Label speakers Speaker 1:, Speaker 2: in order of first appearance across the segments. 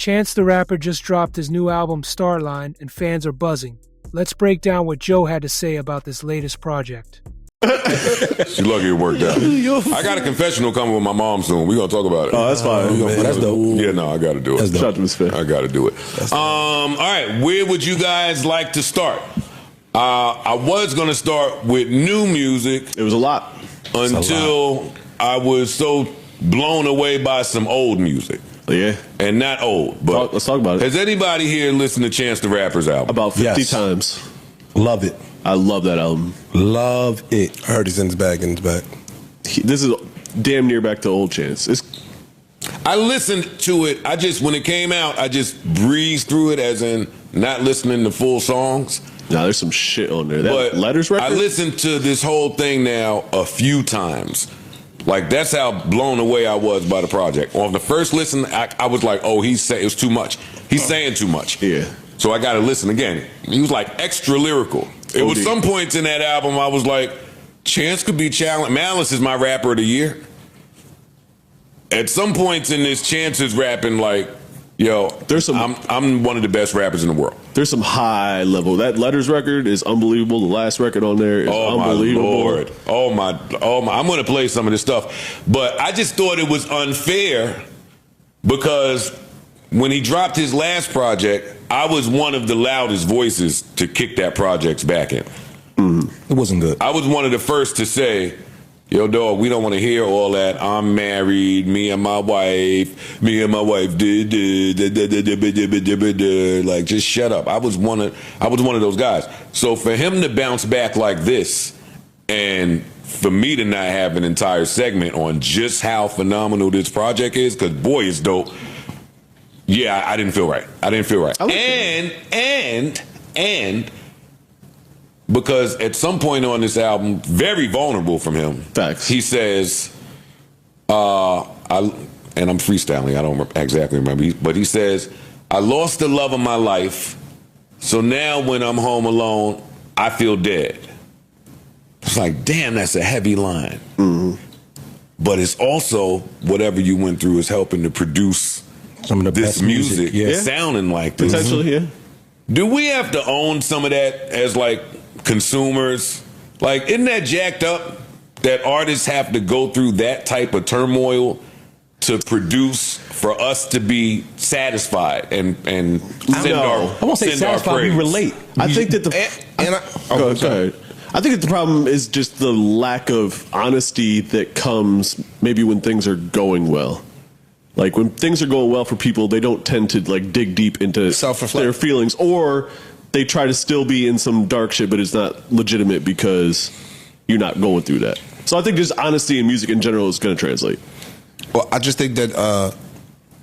Speaker 1: Chance the Rapper just dropped his new album Starline, and fans are buzzing. Let's break down what Joe had to say about this latest project.
Speaker 2: She's lucky it worked out. I got a confessional coming with my mom soon. We're going to talk about it.
Speaker 3: Oh, that's fine.
Speaker 4: That's dope.
Speaker 2: Yeah, no, I got to do it.
Speaker 3: Shout out to Miss Fair.
Speaker 2: I got to do it. All right, where would you guys like to start? I was going to start with new music.
Speaker 3: It was a lot.
Speaker 2: Until I was so blown away by some old music.
Speaker 3: Yeah.
Speaker 2: And not old, but
Speaker 3: let's talk about it.
Speaker 2: Has anybody here listened to Chance the Rapper's album?
Speaker 3: About 50 times.
Speaker 4: Love it.
Speaker 3: I love that album.
Speaker 4: Love it. I heard he's in his bag,
Speaker 3: This is damn near back to old Chance.
Speaker 2: I listened to it. When it came out, I just breezed through it, as in not listening to full songs.
Speaker 3: Nah, there's some shit on there. That Letters record?
Speaker 2: I listened to this whole thing now a few times. Like, that's how blown away I was by the project. On the first listen, I was like, oh, it was too much. He's saying too much.
Speaker 3: Yeah.
Speaker 2: So I got to listen again. He was like extra lyrical. It was some points in that album I was like, Chance could be challenged. Malice is my rapper of the year. At some points in this, Chance is rapping like, yo, I'm one of the best rappers in the world.
Speaker 3: There's some high level. That Letters record is unbelievable. The last record on there is unbelievable.
Speaker 2: My Lord. Oh my. I'm going to play some of this stuff. But I just thought it was unfair because when he dropped his last project, I was one of the loudest voices to kick that project's back in.
Speaker 4: It wasn't good.
Speaker 2: I was one of the first to say, yo, dog, we don't want to hear all that. I'm married, me and my wife did. Like, just shut up. I was one of those guys. So for him to bounce back like this, and for me to not have an entire segment on just how phenomenal this project is, because boy, it's dope. Yeah, I didn't feel right. And because at some point on this album, very vulnerable from him.
Speaker 3: Facts.
Speaker 2: He says, and I'm freestyling, I don't exactly remember, but he says, I lost the love of my life, so now when I'm home alone, I feel dead. It's like, damn, that's a heavy line.
Speaker 3: Mm-hmm.
Speaker 2: But it's also whatever you went through is helping to produce
Speaker 4: some of the
Speaker 2: this
Speaker 4: best
Speaker 2: music
Speaker 4: yeah.
Speaker 2: sounding like this.
Speaker 3: Potentially, yeah.
Speaker 2: Do we have to own some of that as like consumers? Like, isn't that jacked up that artists have to go through that type of turmoil to produce for us to be satisfied and send our
Speaker 4: I won't say satisfied, we relate.
Speaker 3: I think that go ahead. I think that the problem is just the lack of honesty that comes maybe when things are going well. Like, when things are going well for people, they don't tend to like dig deep into their feelings, or they try to still be in some dark shit, but it's not legitimate because you're not going through that. So I think just honesty in music in general is going to translate.
Speaker 4: Well, I just think that,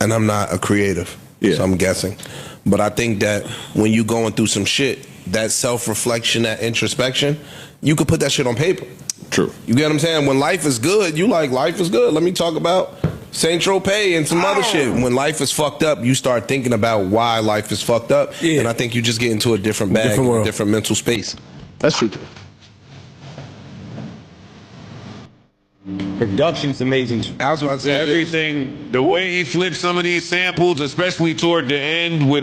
Speaker 4: and I'm not a creative, so I'm guessing, but I think that when you going through some shit, that self-reflection, that introspection, you could put that shit on paper.
Speaker 3: True.
Speaker 4: You get what I'm saying? When life is good, you like, life is good. Let me talk about Saint Tropez and some other shit. When life is fucked up, you start thinking about why life is fucked up. Yeah. And I think you just get into a different bag, a different mental space.
Speaker 3: That's true.
Speaker 5: Production's amazing.
Speaker 2: I was about to say everything, the way he flipped some of these samples, especially toward the end with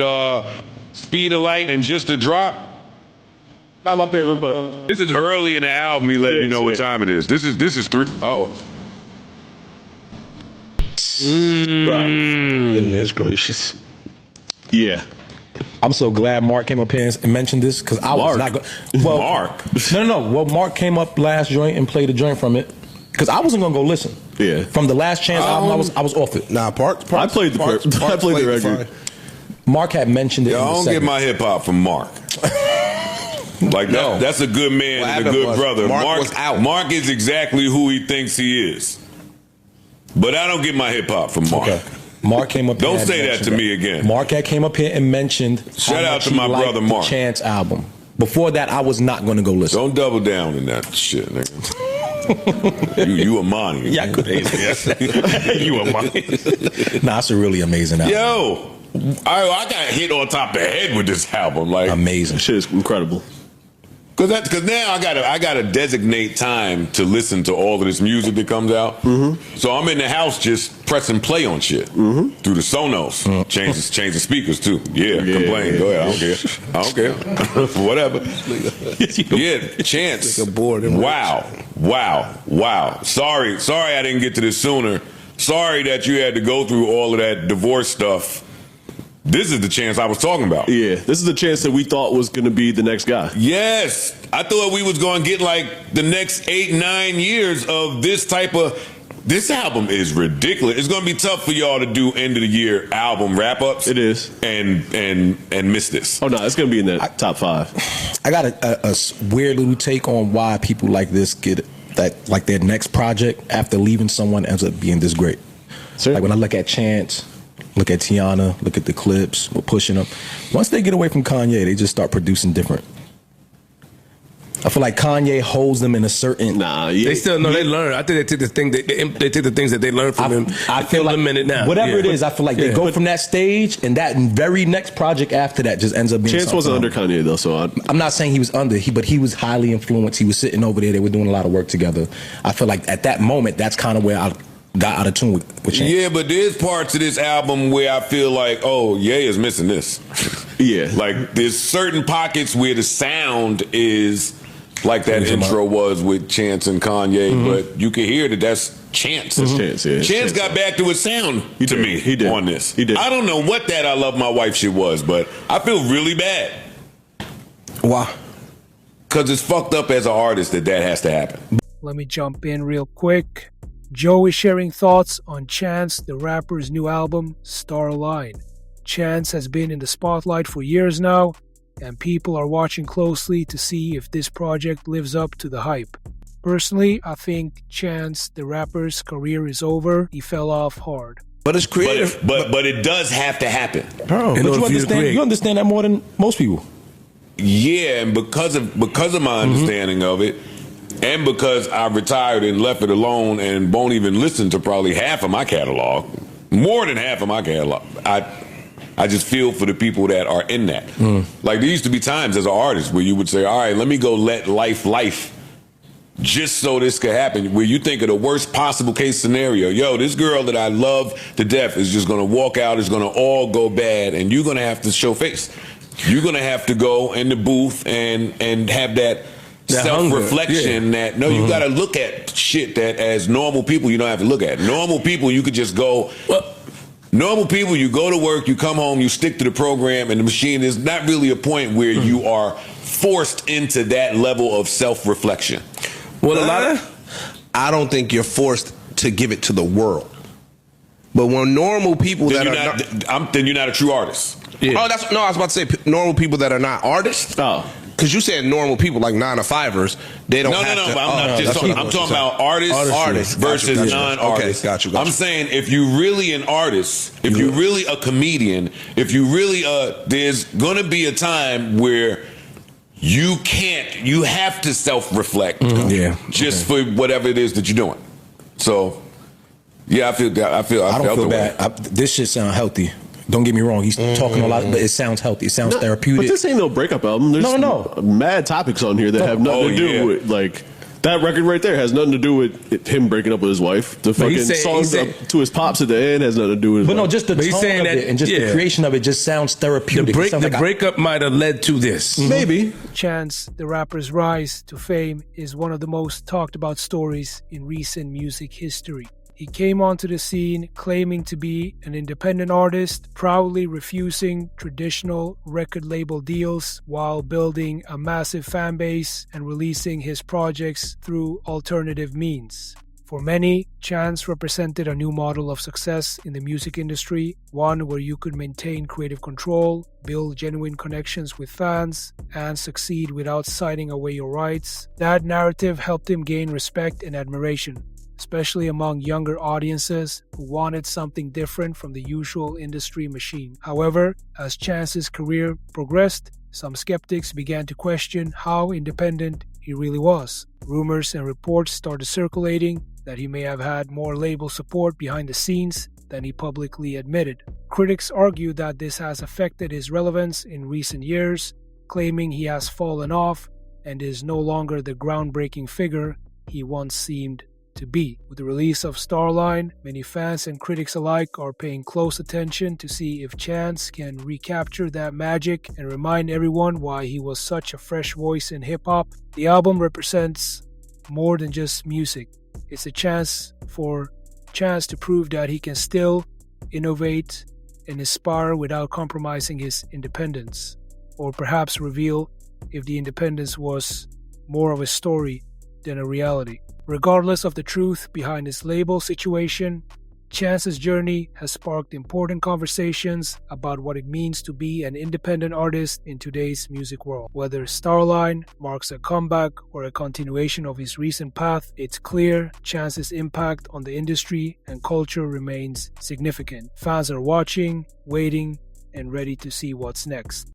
Speaker 2: Speed of Light and Just a Drop.
Speaker 3: Not my favorite, but
Speaker 2: this is early in the album. He let you know what time it is. This is 3. Oh.
Speaker 4: Goodness gracious.
Speaker 3: Yeah.
Speaker 4: I'm so glad Mark came up here and mentioned this, because I was not going. Well,
Speaker 2: Mark.
Speaker 4: No. Well, Mark came up last joint and played a joint from it, because I wasn't gonna go listen.
Speaker 3: Yeah.
Speaker 4: From the last Chance album, I was off it.
Speaker 3: Nah, I played the record.
Speaker 4: Mark had mentioned it.
Speaker 2: I don't get my hip hop from Mark. Like, that's a good man and a good brother.
Speaker 4: Mark was out.
Speaker 2: Mark is exactly who he thinks he is. But I don't get my hip hop from Mark.
Speaker 4: Okay. Mark came up.
Speaker 2: Don't say that to me again.
Speaker 4: Mark had came up here and mentioned.
Speaker 2: Shout out to my brother Mark.
Speaker 4: The Chance album. Before that, I was not going to go listen.
Speaker 2: Don't double down in that shit, nigga. you Amani.
Speaker 4: Yeah, you Amani. Nah, it's a really amazing album.
Speaker 2: Yo, I got hit on top of the head with this album. Like,
Speaker 4: amazing.
Speaker 3: Shit is incredible.
Speaker 2: Because now I gotta designate time to listen to all of this music that comes out. So I'm in the house just pressing play on shit through the Sonos. Change the speakers too. Complain. Go ahead. I don't care. Whatever. Chance. Wow. Sorry I didn't get to this sooner. Sorry that you had to go through all of that divorce stuff. This is the Chance I was talking about. Yeah,
Speaker 3: this is the Chance that we thought was going to be the next guy.
Speaker 2: Yes. I thought we was going to get like the next 8-9 years of this type of... This album is ridiculous. It's going to be tough for y'all to do end of the year album wrap-ups.
Speaker 3: It is.
Speaker 2: And miss this.
Speaker 3: Oh, no, it's going to be in the top 5.
Speaker 5: I got a weird little take on why people like this get that, like their next project after leaving someone ends up being this great.
Speaker 3: Sure.
Speaker 5: Like when I look at Chance... Look at Tiana, look at the clips, we're pushing them. Once they get away from Kanye, they just start producing different. I feel like Kanye holds them in a certain...
Speaker 6: They still know they learn. I think they take the things that they learned from him.
Speaker 5: I feel like
Speaker 6: it now.
Speaker 5: Whatever it is, I feel like they go from that stage and that very next project after that just ends up being...
Speaker 3: Chance wasn't under Kanye though, so
Speaker 5: I'm not saying he was under, but he was highly influenced. He was sitting over there. They were doing a lot of work together. I feel like at that moment, that's kind of where I got out of tune with Chance.
Speaker 2: Yeah, but there's parts of this album where I feel like, Ye is missing this.
Speaker 3: Yeah.
Speaker 2: Like, there's certain pockets where the sound is like that intro was with Chance and Kanye, but you can hear that that's Chance. Chance got back to his sound to me on this.
Speaker 3: He did.
Speaker 2: I don't know what that I Love My Wife shit was, but I feel really bad.
Speaker 5: Why?
Speaker 2: Because it's fucked up as an artist that has to happen.
Speaker 1: Let me jump in real quick. Joe is sharing thoughts on Chance the rapper's new album, Starline. Chance has been in the spotlight for years now, and people are watching closely to see if this project lives up to the hype. Personally, I think Chance the rapper's career is over. He fell off hard.
Speaker 4: But it's creative.
Speaker 2: But it does have to happen.
Speaker 5: Bro, but you understand that more than most people.
Speaker 2: Yeah, and because of my understanding of it, and because I retired and left it alone and won't even listen to probably half of my catalog, more than half of my catalog, I just feel for the people that are in that. Like, there used to be times as an artist where you would say, all right, let me go let life just so this could happen, where you think of the worst possible case scenario. Yo, this girl that I love to death is just going to walk out, it's going to all go bad, and you're going to have to show face. You're going to have to go in the booth and have that self-reflection that, you got to look at shit that as normal people you don't have to look at. Normal people, you could just go... Normal people, you go to work, you come home, you stick to the program, and the machine is not really a point where you are forced into that level of self-reflection.
Speaker 4: Well, I don't think you're forced to give it to the world. But when normal people
Speaker 2: then you're not a true artist.
Speaker 4: Yeah. I was about to say normal people that are not artists. Because you said normal people like 9-to-5ers, they don't have to.
Speaker 2: I'm talking about artists versus non-artists.
Speaker 4: Okay, got you.
Speaker 2: I'm saying if you really an artist, if you really a comedian, if you really there's gonna be a time where you have to self-reflect, for whatever it is that you're doing. So, yeah, I don't
Speaker 5: feel bad. This shit sound healthy. Don't get me wrong, he's talking a lot, but it sounds healthy. It sounds therapeutic.
Speaker 3: But this ain't no breakup album. There's mad topics on here that have nothing to do with, like, that record right there has nothing to do with him breaking up with his wife. The fucking song to his pops at the end has nothing to do with his wife.
Speaker 5: Just the tone of it and just the creation of it just sounds therapeutic.
Speaker 6: The breakup might have led to this.
Speaker 3: Maybe.
Speaker 1: Chance the rapper's rise to fame is one of the most talked about stories in recent music history. He came onto the scene claiming to be an independent artist, proudly refusing traditional record label deals while building a massive fan base and releasing his projects through alternative means. For many, Chance represented a new model of success in the music industry, one where you could maintain creative control, build genuine connections with fans, and succeed without signing away your rights. That narrative helped him gain respect and admiration, especially among younger audiences who wanted something different from the usual industry machine. However, as Chance's career progressed, some skeptics began to question how independent he really was. Rumors and reports started circulating that he may have had more label support behind the scenes than he publicly admitted. Critics argue that this has affected his relevance in recent years, claiming he has fallen off and is no longer the groundbreaking figure he once seemed to be. With the release of Starline, many fans and critics alike are paying close attention to see if Chance can recapture that magic and remind everyone why he was such a fresh voice in hip-hop. The album represents more than just music. It's a chance for Chance to prove that he can still innovate and inspire without compromising his independence, or perhaps reveal if the independence was more of a story than a reality. Regardless of the truth behind his label situation, Chance's journey has sparked important conversations about what it means to be an independent artist in today's music world. Whether Starline marks a comeback or a continuation of his recent path, it's clear Chance's impact on the industry and culture remains significant. Fans are watching, waiting, and ready to see what's next.